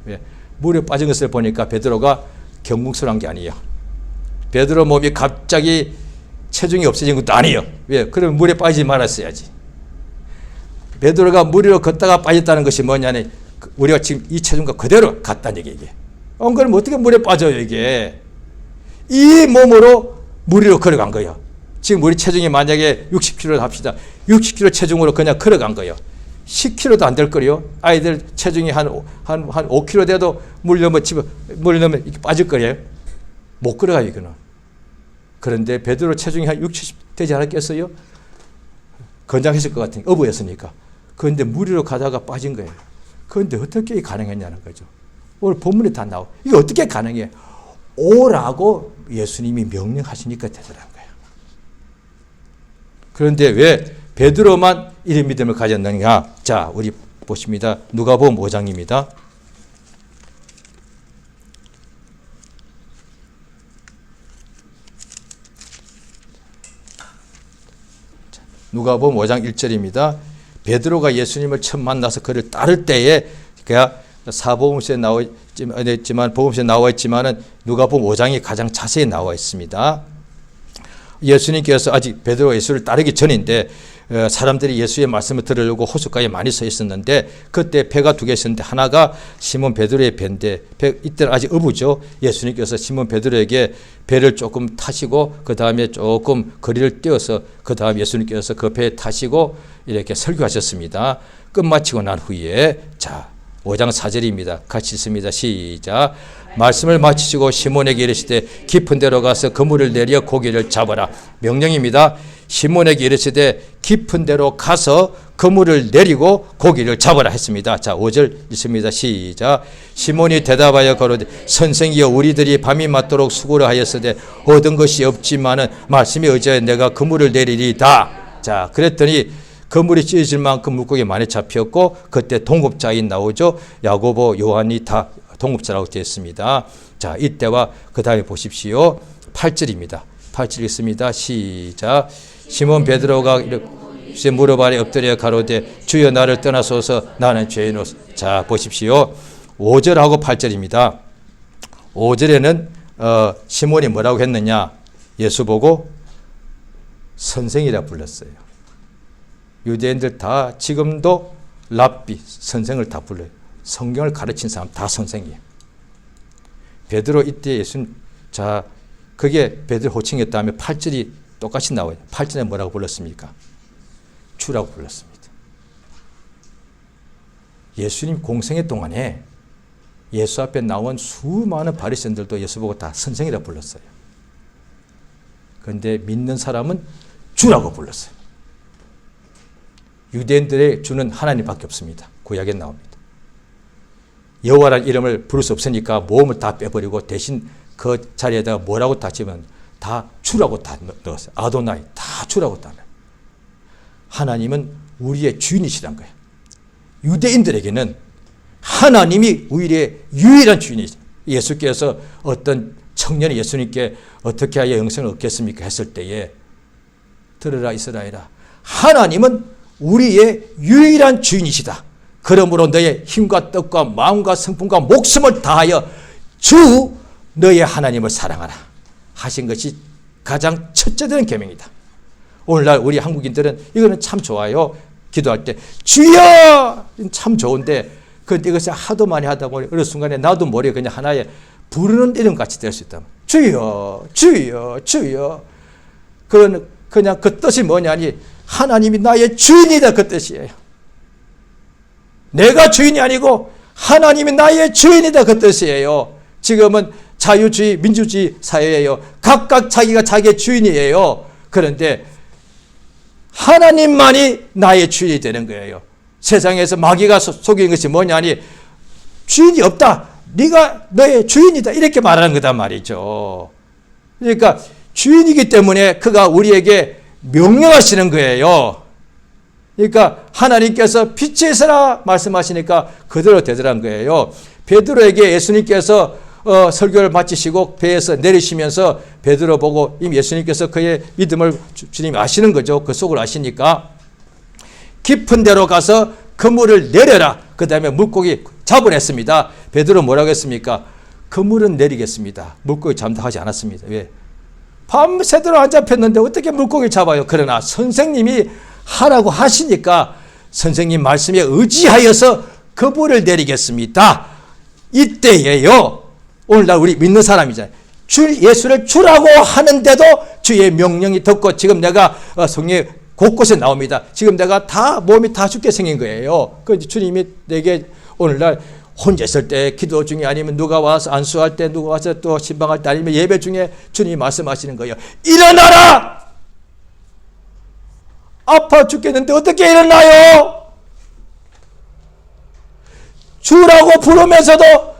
왜? 물에 빠진 것을 보니까 베드로가 경궁설한 게 아니에요. 베드로 몸이 갑자기 체중이 없어진 것도 아니에요. 왜? 그러면 물에 빠지지 말았어야지. 베드로가 무리로 걷다가 빠졌다는 것이 뭐냐면 우리가 지금 이 체중과 그대로 갔다는 얘기예요. 이게. 그럼 어떻게 물에 빠져요 이게. 이 몸으로 무리로 걸어간 거예요. 지금 우리 체중이 만약에 60kg 합시다. 60kg 체중으로 그냥 걸어간 거예요. 10kg도 안 될 거요. 아이들 체중이 한 5kg 돼도 물 넣으면 이렇게 빠질 거예요. 못 걸어가요 이거는. 그런데 베드로 체중이 한 60, 70 되지 않았겠어요? 건장했을 것 같으니까 어부였으니까. 그런데 무리로 가다가 빠진 거예요. 그런데 어떻게 가능했냐는 거죠. 오늘 본문에 다 나와. 이게 어떻게 가능해? 오라고 예수님이 명령하시니까 되더라는 거예요. 그런데 왜 베드로만 이런 믿음을 가졌느냐? 자, 우리 보십니다. 누가복음 5장입니다. 누가복음 5장 1절입니다. 베드로가 예수님을 처음 만나서 그를 따를 때에 그야 사복음서에 나와 있지만 복음서에 나와 있지만은 누가복음 5장이 가장 자세히 나와 있습니다. 예수님께서 아직 베드로가 예수를 따르기 전인데 사람들이 예수의 말씀을 들으려고 호숫가에 많이 서 있었는데 그때 배가 두 개 있었는데 하나가 시몬 베드로의 배인데 이때는 아직 어부죠. 예수님께서 시몬 베드로에게 배를 조금 타시고 그 다음에 조금 거리를 띄어서 그 다음 예수님께서 그 배에 타시고 이렇게 설교하셨습니다. 끝마치고 난 후에 자 5장 4절입니다. 같이 있습니다. 시작. 말씀을 마치시고 시몬에게 이르시되 깊은 데로 가서 그물을 내려 고기를 잡아라. 명령입니다. 시몬에게 이르시되 깊은 데로 가서 그물을 내리고 고기를 잡아라 했습니다. 자 5절 있습니다. 시작. 시몬이 대답하여 가로되 선생이여 우리들이 밤이 맞도록 수고를 하였으되 얻은 것이 없지만은 말씀에 의지하여 내가 그물을 내리리다. 자 그랬더니 그물이 찢어질 만큼 물고기 많이 잡혔고 그때 동업자인 나오죠. 야고보 요한이 다 동업자라고 되어 있습니다. 자 이때와 그 다음에 보십시오. 8절입니다. 8절 있습니다. 시작. 시몬 베드로가 이렇게 무릎 아래 엎드려 가로되 주여 나를 떠나소서 나는 죄인이오소. 자 보십시오. 5절하고 8절입니다. 5절에는 시몬이 뭐라고 했느냐. 예수 보고 선생이라 불렀어요. 유대인들 다 지금도 랍비 선생을 다 불러요. 성경을 가르친 사람 다 선생이에요. 베드로 이때 예수님, 자, 그게 베드로 호칭이었다면 8절이 똑같이 나와요. 8절에 뭐라고 불렀습니까? 주라고 불렀습니다. 예수님 공생의 동안에 예수 앞에 나온 수많은 바리새인들도 예수 보고 다 선생이라고 불렀어요. 그런데 믿는 사람은 주라고 불렀어요. 유대인들의 주는 하나님밖에 없습니다. 구약에 나옵니다. 여호와라는 이름을 부를 수 없으니까 모험을 다 빼버리고 대신 그 자리에다가 뭐라고 다 집으면 다 주라고 다 넣었어요. 아도나이 다 주라고 다 넣어요. 하나님은 우리의 주인이시란 거예요. 유대인들에게는 하나님이 우리의 유일한 주인이죠. 예수께서 어떤 청년이 예수님께 어떻게 하여 영생을 얻겠습니까? 했을 때에 들으라 이스라엘아, 하나님은 우리의 유일한 주인이시다. 그러므로 너의 힘과 뜻과 마음과 성품과 목숨을 다하여 주 너의 하나님을 사랑하라 하신 것이 가장 첫째 되는 계명이다. 오늘날 우리 한국인들은 이거는 참 좋아요. 기도할 때 주여 참 좋은데 그런데 이것을 하도 많이 하다 보니 어느 순간에 나도 모르게 그냥 하나의 부르는 이름 같이 될 수 있다. 주여 주여 주여. 그냥 그 뜻이 뭐냐니 하나님이 나의 주인이다 그 뜻이에요. 내가 주인이 아니고 하나님이 나의 주인이다 그 뜻이에요. 지금은 자유주의 민주주의 사회예요. 각각 자기가 자기의 주인이에요. 그런데 하나님만이 나의 주인이 되는 거예요. 세상에서 마귀가 속인 것이 뭐냐니 주인이 없다. 네가 너의 주인이다. 이렇게 말하는 거단 말이죠. 그러니까 주인이기 때문에 그가 우리에게 명령하시는 거예요. 그러니까 하나님께서 빛이 있으라 말씀하시니까 그대로 되더란 거예요. 베드로에게 예수님께서 설교를 마치시고 배에서 내리시면서 베드로 보고 이미 예수님께서 그의 믿음을 주님이 아시는 거죠. 그 속을 아시니까 깊은 데로 가서 그물을 내려라. 그 다음에 물고기 잡아냈습니다. 베드로 뭐라고 했습니까? 그물은 내리겠습니다. 물고기 잠도 하지 않았습니다. 왜? 밤새도록 안 잡혔는데 어떻게 물고기를 잡아요? 그러나 선생님이 하라고 하시니까 선생님 말씀에 의지하여서 그물을 내리겠습니다. 이때예요. 오늘날 우리 믿는 사람이잖아요. 예수를 주라고 하는데도 주의 명령이 덮고 지금 내가 성경에 곳곳에 나옵니다. 지금 내가 다 몸이 다 죽게 생긴 거예요. 그런데 주님이 내게 오늘날 혼자 있을 때 기도 중에 아니면 누가 와서 안수할 때 누가 와서 또 신방할 때 아니면 예배 중에 주님이 말씀하시는 거예요. 일어나라! 아파 죽겠는데 어떻게 일어나요? 주라고 부르면서도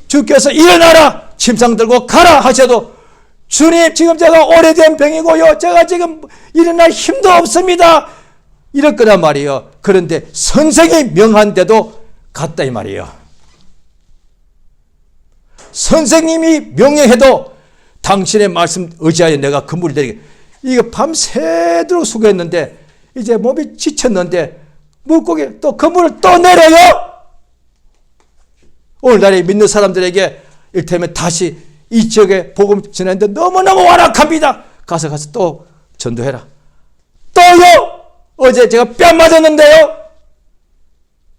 주께서 일어나라! 침상 들고 가라! 하셔도 주님 지금 제가 오래된 병이고요. 제가 지금 일어날 힘도 없습니다. 이럴 거란 말이에요. 그런데 선생이 명한데도 갔다 이 말이에요. 선생님이 명령해도 당신의 말씀 의지하여 내가 그물을 내리게. 이거 밤새도록 수고했는데 이제 몸이 지쳤는데 물고기 또 그물을 또 내려요. 오늘날에 믿는 사람들에게 이를테면 다시 이 지역에 복음 전하는데 너무너무 완악합니다. 가서 또 전도해라. 또요. 어제 제가 뺨 맞았는데요.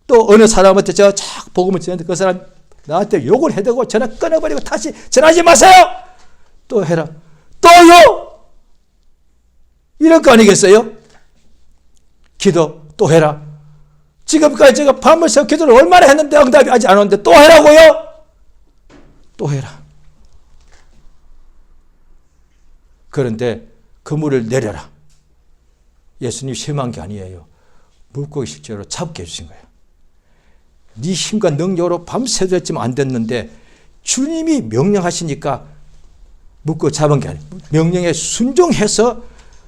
또 어느 사람한테 제가 자꾸 복음을 전하는데 그 사람 나한테 욕을 해대고 전화 끊어버리고 다시 전하지 마세요. 또 해라. 또요. 이럴 거 아니겠어요? 기도 또 해라. 지금까지 제가 밤을 새워 기도를 얼마나 했는데 응답이 아직 안 오는데 또 해라고요? 또 해라. 그런데 그물을 내려라. 예수님이 시험한 게 아니에요. 물고기 실제로 잡게 해주신 거예요. 네 힘과 능력으로 밤새도 했지만 안 됐는데 주님이 명령하시니까 물고기 잡은 게 아니에요. 명령에 순종해서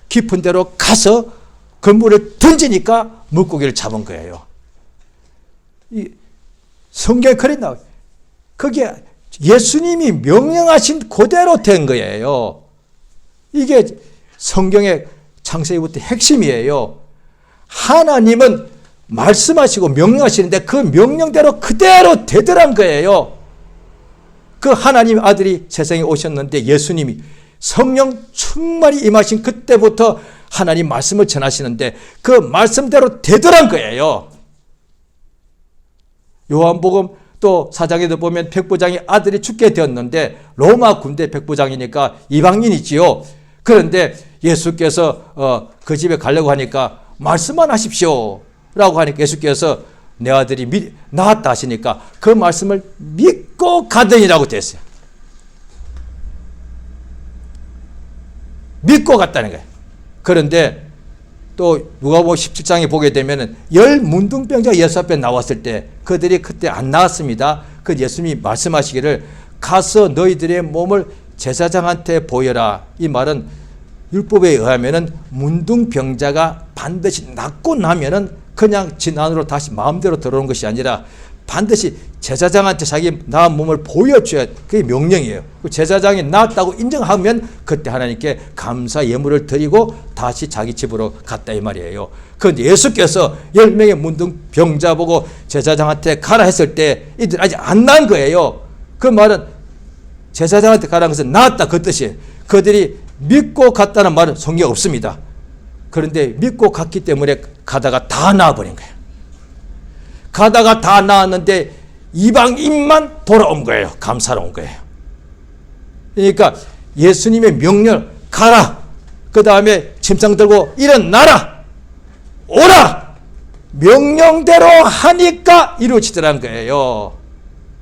깊은 데로 가서 그물을 던지니까 물고기를 잡은 거예요. 이 성경에 그래 나와요. 그게 예수님이 명령하신 그대로 된 거예요. 이게 성경의 창세기부터 핵심이에요. 하나님은 말씀하시고 명령하시는데 그 명령대로 그대로 되더란 거예요. 그 하나님 아들이 세상에 오셨는데 예수님이 성령 충만히 임하신 그때부터 하나님 말씀을 전하시는데 그 말씀대로 되더란 거예요. 요한복음 또 사장에도 보면 백부장의 아들이 죽게 되었는데 로마 군대 백부장이니까 이방인이지요. 그런데 예수께서 그 집에 가려고 하니까 말씀만 하십시오 라고 하니까 예수께서 내 아들이 나았다 하시니까 그 말씀을 믿고 가더니라고 됐어요. 믿고 갔다는 거예요. 그런데 또 누가복음 17장에 보게 되면 10 문둥병자 예수 앞에 나왔을 때 그들이 그때 안 나왔습니다. 그 예수님이 말씀하시기를 가서 너희들의 몸을 제사장한테 보여라. 이 말은 율법에 의하면은 문둥병자가 반드시 낫고 나면은 그냥 진 안으로 다시 마음대로 들어오는 것이 아니라 반드시 제사장한테 자기 나은 몸을 보여줘야 그게 명령이에요. 제사장이 나았다고 인정하면 그때 하나님께 감사 예물을 드리고 다시 자기 집으로 갔다 이 말이에요. 그런데 예수께서 10명의 문둥병자 보고 제사장한테 가라 했을 때 이들 아직 안 난 거예요. 그 말은 제사장한테 가라는 것은 나았다 그 뜻이에요. 그들이 믿고 갔다는 말은 성경에 없습니다. 그런데 믿고 갔기 때문에 가다가 다 나아버린 거예요. 가다가 다 나았는데 이방인만 돌아온 거예요. 감사로 온 거예요. 그러니까 예수님의 명령 가라. 그 다음에 침상 들고 일어나라. 오라. 명령대로 하니까 이루어지더라는 거예요.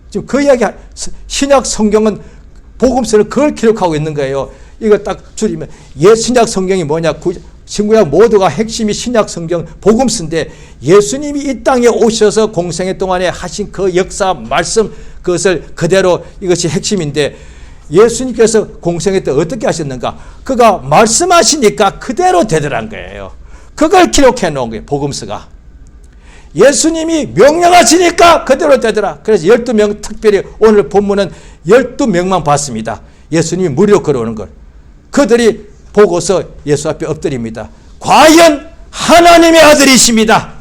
지금 그 이야기 신약 성경은 복음서를 그걸 기록하고 있는 거예요. 이거 딱 줄이면 신약 성경이 뭐냐. 신구약 모두가 핵심이 신약 성경 복음서인데 예수님이 이 땅에 오셔서 공생애 동안에 하신 그 역사 말씀 그것을 그대로 이것이 핵심인데 예수님께서 공생애 때 어떻게 하셨는가? 그가 말씀하시니까 그대로 되더란 거예요. 그걸 기록해 놓은 거예요. 복음서가. 예수님이 명령하시니까 그대로 되더라. 그래서 12명 특별히 오늘 본문은 12명만 봤습니다. 예수님이 무리로 걸어오는 걸. 그들이 보고서 예수 앞에 엎드립니다. 과연 하나님의 아들이십니다.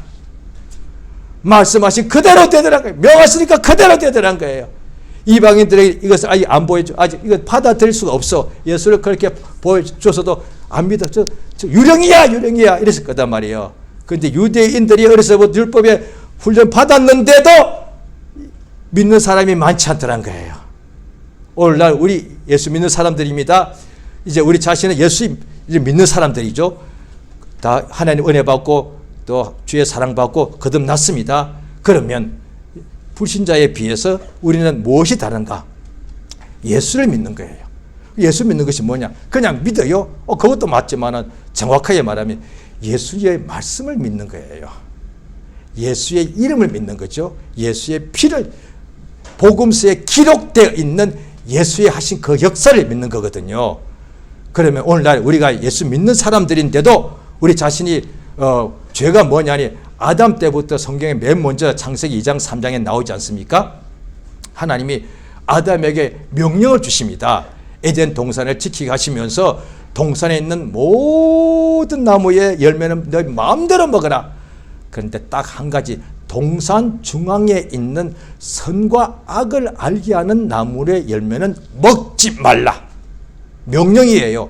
말씀하신 그대로 되더란 거예요. 명하시니까 그대로 되더란 거예요. 이방인들에게 이것을 아직 안 보여줘. 아직 이거 받아들일 수가 없어. 예수를 그렇게 보여줘서도 안 믿어. 저 유령이야, 유령이야. 이랬을 거단 말이에요. 그런데 유대인들이 어려서부터 율법에 훈련 받았는데도 믿는 사람이 많지 않더란 거예요. 오늘날 우리 예수 믿는 사람들입니다. 이제 우리 자신은 예수 믿는 사람들이죠. 다 하나님 은혜 받고 또 주의 사랑 받고 거듭났습니다. 그러면 불신자에 비해서 우리는 무엇이 다른가? 예수를 믿는 거예요. 예수 믿는 것이 뭐냐? 그냥 믿어요. 그것도 맞지만은 정확하게 말하면 예수의 말씀을 믿는 거예요. 예수의 이름을 믿는 거죠. 예수의 피를 복음서에 기록되어 있는 예수의 하신 그 역사를 믿는 거거든요. 그러면 오늘날 우리가 예수 믿는 사람들인데도 우리 자신이 죄가 뭐냐니 아담 때부터 성경에 맨 먼저 창세기 2장 3장에 나오지 않습니까? 하나님이 아담에게 명령을 주십니다. 에덴 동산을 지키게 하시면서 동산에 있는 모든 나무의 열매는 너희 마음대로 먹어라. 그런데 딱 한 가지 동산 중앙에 있는 선과 악을 알게 하는 나무의 열매는 먹지 말라. 명령이에요.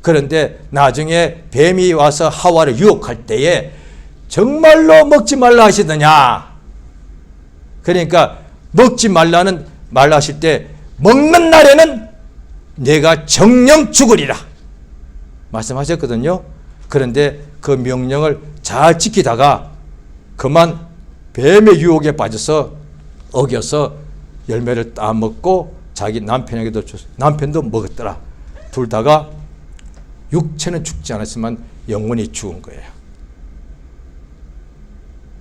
그런데 나중에 뱀이 와서 하와를 유혹할 때에 정말로 먹지 말라 하시더냐. 그러니까 먹지 말라 하실 때 먹는 날에는 내가 정령 죽으리라 말씀하셨거든요. 그런데 그 명령을 잘 지키다가 그만 뱀의 유혹에 빠져서 어겨서 열매를 따먹고 자기 남편에게도 줬어요. 남편도 먹었더라. 둘 다가 육체는 죽지 않았지만 영혼이 죽은 거예요.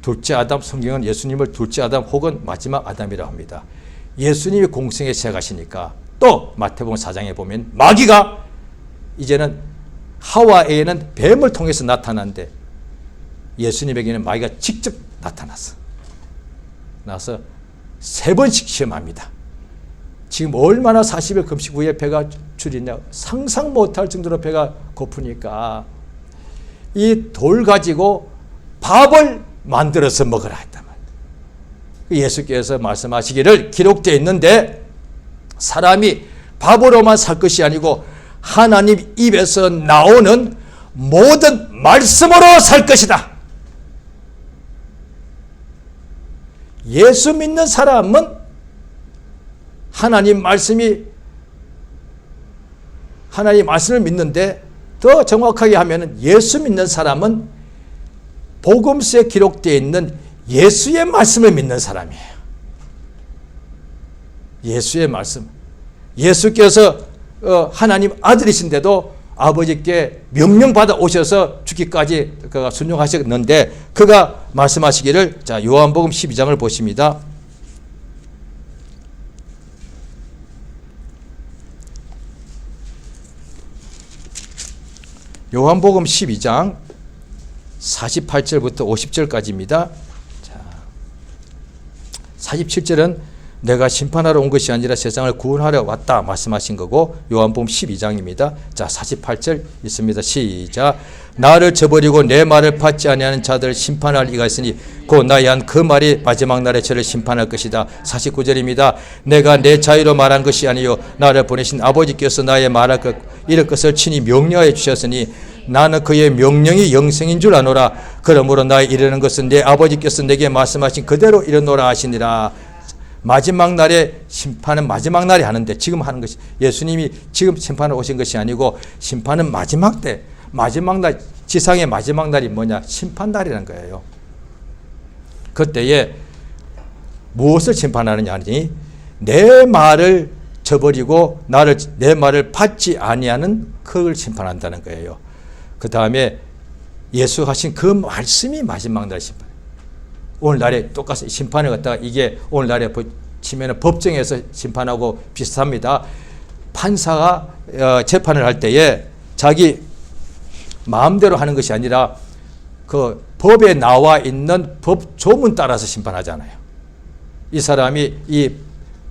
둘째 아담, 성경은 예수님을 둘째 아담 혹은 마지막 아담이라고 합니다. 예수님이 공생에 시작하시니까 또 마태복음 4장에 보면 마귀가 이제는 하와에는 뱀을 통해서 나타났는데 예수님에게는 마귀가 직접 나타났어. 나서 3번씩 시험합니다. 지금 얼마나 40일 금식 후에 배가 줄이냐 상상 못할 정도로 배가 고프니까 이 돌 가지고 밥을 만들어서 먹으라 했단 말이에요. 예수께서 말씀하시기를 기록되어 있는데 사람이 밥으로만 살 것이 아니고 하나님 입에서 나오는 모든 말씀으로 살 것이다. 예수 믿는 사람은 하나님 말씀을 믿는데, 더 정확하게 하면 예수 믿는 사람은 복음서에 기록되어 있는 예수의 말씀을 믿는 사람이에요. 예수의 말씀. 예수께서 하나님 아들이신데도 아버지께 명령받아 오셔서 죽기까지 그가 순종하셨는데, 그가 말씀하시기를, 자, 요한복음 12장을 보십니다. 요한복음 12장 48절부터 50절까지입니다. 자, 47절은 내가 심판하러 온 것이 아니라 세상을 구원하러 왔다 말씀하신 거고, 요한복음 12장입니다. 자, 48절 있습니다. 시작. 나를 저버리고 내 말을 받지 아니하는 자들 심판할 이가 있으니 곧 나의 한 그 말이 마지막 날에 저를 심판할 것이다. 49절입니다. 내가 내 자유로 말한 것이 아니요 나를 보내신 아버지께서 나의 말할 것 이럴 것을 친히 명령하여 주셨으니 나는 그의 명령이 영생인 줄 아노라. 그러므로 나의 이르는 것은 내 아버지께서 내게 말씀하신 그대로 이르노라 하시니라. 마지막 날에 심판은 마지막 날에 하는데, 지금 하는 것이, 예수님이 지금 심판을 오신 것이 아니고 심판은 마지막 때, 마지막 날, 지상의 마지막 날이 뭐냐? 심판날이라는 거예요. 그때에 무엇을 심판하느냐 하니 내 말을 저버리고 내 말을 받지 아니하는 그걸 심판한다는 거예요. 그 다음에 예수 하신 그 말씀이 마지막 날 심판. 오늘날에 똑같이 심판을 갖다가, 이게 오늘날에 치면은 법정에서 심판하고 비슷합니다. 판사가 재판을 할 때에 자기 마음대로 하는 것이 아니라 그 법에 나와 있는 법 조문 따라서 심판하잖아요. 이 사람이 이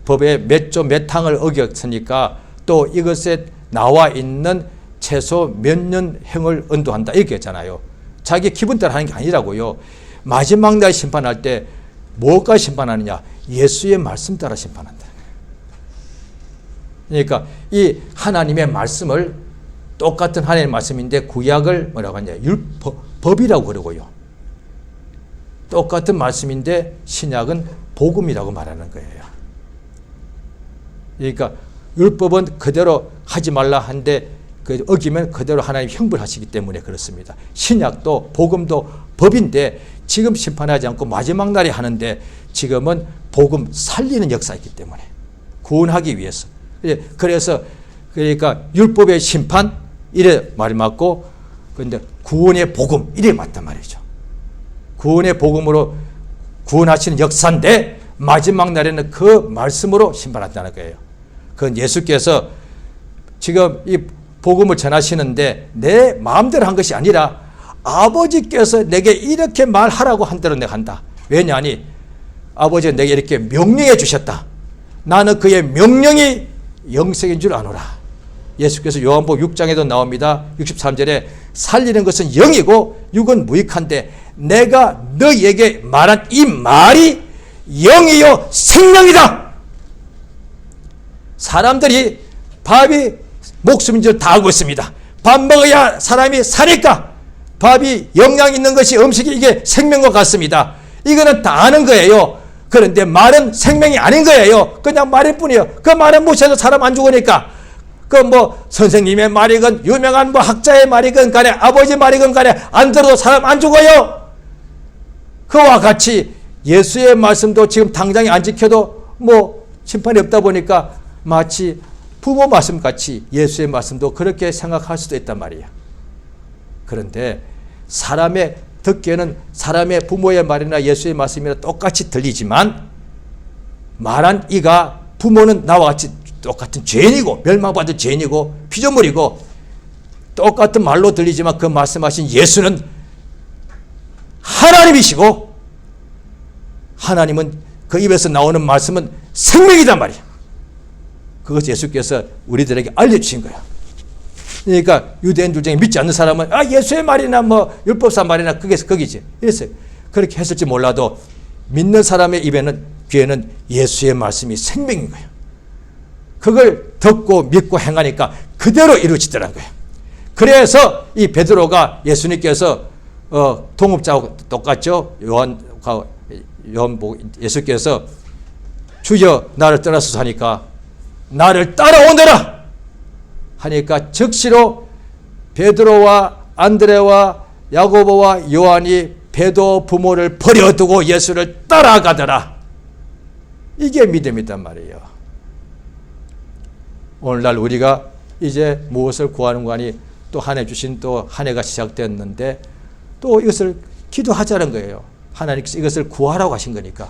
법의 몇 조 몇 항을 어겼으니까 또 이것에 나와 있는 최소 몇 년 형을 언도한다 이렇게 했잖아요. 자기 기분 따라 하는 게 아니라고요. 마지막 날 심판할 때 뭐가 심판하느냐? 예수의 말씀 따라 심판한다. 그러니까 이 하나님의 말씀을, 똑같은 하나님의 말씀인데 구약을 뭐라고 하냐? 법이라고 그러고요. 똑같은 말씀인데 신약은 복음이라고 말하는 거예요. 그러니까 율법은 그대로 하지 말라 한데 어기면 그대로 하나님 형벌하시기 때문에 그렇습니다. 신약도 복음도 법인데 지금 심판하지 않고 마지막 날에 하는데, 지금은 복음 살리는 역사이기 때문에 구원하기 위해서. 그래서 그러니까 율법의 심판 이래 말이 맞고, 그런데 구원의 복음 이래 맞단 말이죠. 구원의 복음으로 구원하시는 역사인데 마지막 날에는 그 말씀으로 심판한다는 거예요. 그건 예수께서 지금 이 복음을 전하시는데 내 마음대로 한 것이 아니라 아버지께서 내게 이렇게 말하라고 한 대로 내가 한다. 왜냐하니 아버지가 내게 이렇게 명령해 주셨다. 나는 그의 명령이 영생인 줄 아노라. 예수께서 요한복음 6장에도 나옵니다. 63절에 살리는 것은 영이고 육은 무익한데 내가 너희에게 말한 이 말이 영이요 생명이다. 사람들이 밥이 목숨인 줄 다 알고 있습니다. 밥 먹어야 사람이 사니까 밥이 영양 있는 것이 음식이 이게 생명과 같습니다. 이거는 다 아는 거예요. 그런데 말은 생명이 아닌 거예요. 그냥 말일 뿐이에요. 그 말은 무시해서 사람 안 죽으니까. 그 뭐 선생님의 말이건 유명한 뭐 학자의 말이건 간에 아버지 말이건 간에 안 들어도 사람 안 죽어요. 그와 같이 예수의 말씀도 지금 당장에 안 지켜도 뭐 심판이 없다 보니까 마치 부모 말씀 같이 예수의 말씀도 그렇게 생각할 수도 있단 말이에요. 그런데 사람의 듣기에는 사람의 부모의 말이나 예수의 말씀이나 똑같이 들리지만, 말한 이가 부모는 나와 같이 똑같은 죄인이고 멸망받은 죄인이고 피조물이고 똑같은 말로 들리지만 그 말씀하신 예수는 하나님이시고 하나님은 그 입에서 나오는 말씀은 생명이단 말이야. 그것을 예수께서 우리들에게 알려주신 거야. 그러니까 유대인들 중에 믿지 않는 사람은 예수의 말이나 뭐 율법사 말이나 그게 거기지 이랬어요. 그렇게 했을지 몰라도 믿는 사람의 귀에는 예수의 말씀이 생명인 거예요. 그걸 듣고 믿고 행하니까 그대로 이루어지더라는 거예요. 그래서 이 베드로가 예수님께서 동업자하고 똑같죠. 예수께서 주여 나를 떠나서 하니까 나를 따라오너라 하니까 즉시로 베드로와 안드레와 야고보와 요한이 베드로 부모를 버려두고 예수를 따라가더라. 이게 믿음이단 말이에요. 오늘날 우리가 이제 무엇을 구하는 거니 또 한 해 주신 또 한 해가 시작됐는데 또 이것을 기도하자는 거예요. 하나님께서 이것을 구하라고 하신 거니까.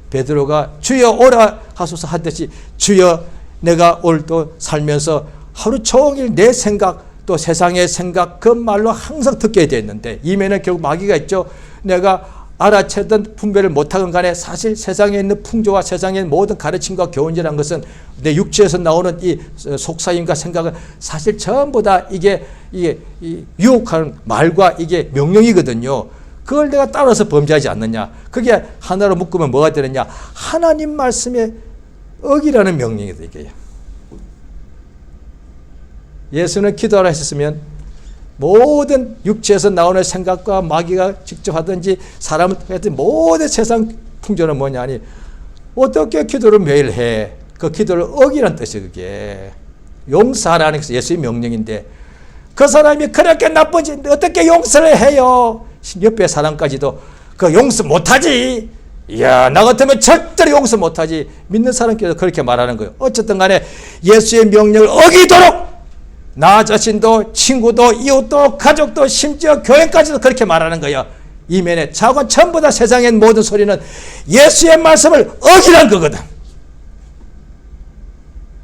베드로가 주여 오라 하소서 하듯이 주여 내가 오늘도 살면서 하루 종일 내 생각 또 세상의 생각 그 말로 항상 듣게 됐는데 이면에 결국 마귀가 있죠. 내가 알아채든 분별을 못하건 간에 사실 세상에 있는 풍조와 세상의 모든 가르침과 교훈이라는 것은 내 육체에서 나오는 이 속사임과 생각은 사실 전부 다 이게 유혹하는 말과 이게 명령이거든요. 그걸 내가 따라서 범죄하지 않느냐. 그게 하나로 묶으면 뭐가 되느냐. 하나님 말씀에 어기라는 명령이다 이게요. 예수는 기도하라 했으면 모든 육체에서 나오는 생각과 마귀가 직접 하든지 사람을 통해서 모든 세상 풍조는 뭐냐 하니 어떻게 기도를 매일 해. 그 기도를 어기라는 뜻이 그게. 용서하라는 것이 예수의 명령인데 그 사람이 그렇게 나쁜지 어떻게 용서를 해요. 옆에 사람까지도 그 용서 못하지. 이야 나 같으면 절대로 용서 못하지. 믿는 사람께서 그렇게 말하는 거예요. 어쨌든 간에 예수의 명령을 어기도록 나 자신도 친구도 이웃도 가족도 심지어 교회까지도 그렇게 말하는 거예요. 이면에 자고 전부 다 세상의 모든 소리는 예수의 말씀을 어기란 거거든.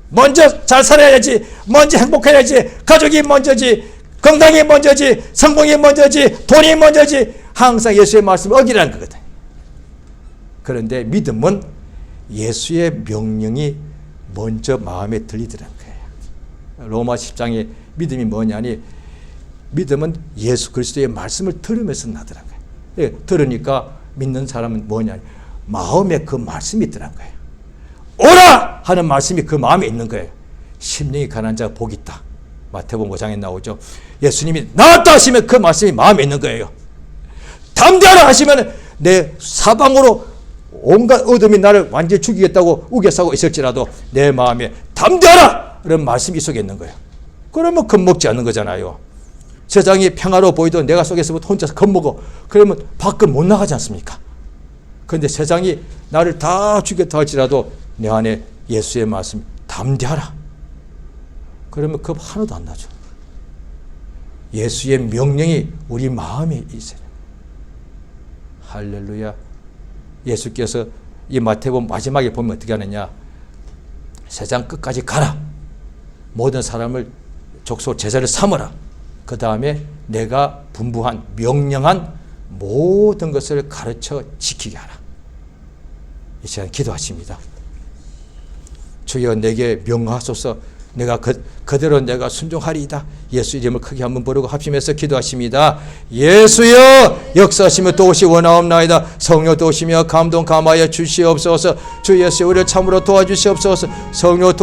먼저 잘 살아야지. 먼저 행복해야지. 가족이 먼저지. 건강이 먼저지. 성공이 먼저지. 돈이 먼저지. 항상 예수의 말씀을 어기라는 거거든. 그런데 믿음은 예수의 명령이 먼저 마음에 들리더라는 거예요. 로마 10장의 믿음이 뭐냐니 믿음은 예수 그리스도의 말씀을 들으면서 나더라는 거예요. 예, 들으니까 믿는 사람은 뭐냐 마음에 그 말씀이 있더라는 거예요. 오라! 하는 말씀이 그 마음에 있는 거예요. 심령이 가난한 자가 복이 있다. 마태복음 5장에 나오죠. 예수님이 나왔다 하시면 그 말씀이 마음에 있는 거예요. 담대하라 하시면 내 사방으로 온갖 어둠이 나를 완전히 죽이겠다고 우겨싸고 있을지라도 내 마음에 담대하라! 이런 말씀이 속에 있는 거예요. 그러면 겁먹지 않는 거잖아요. 세상이 평화로워 보이도 내가 속에서 혼자서 겁먹어. 그러면 밖을 못 나가지 않습니까? 그런데 세상이 나를 다 죽였다 할지라도 내 안에 예수의 말씀 담대하라. 그러면 겁 하나도 안 나죠. 예수의 명령이 우리 마음에 있어요. 할렐루야. 예수께서 이 마태복음 마지막에 보면 어떻게 하느냐. 세상 끝까지 가라. 모든 사람을 족속 제자를 삼으라. 그 다음에 내가 분부한 명령한 모든 것을 가르쳐 지키게 하라. 이 시간 기도하십니다. 주여 내게 명하소서. 내가 그대로 내가 순종하리이다. 예수 이름을 크게 한번 부르고 합심해서 기도하십니다. 예수여 역사하시며 도우시 원하옵나이다. 성령 도우시며 감동 감하여 주시옵소서. 주 예수 우리를 참으로 도와주시옵소서. 성령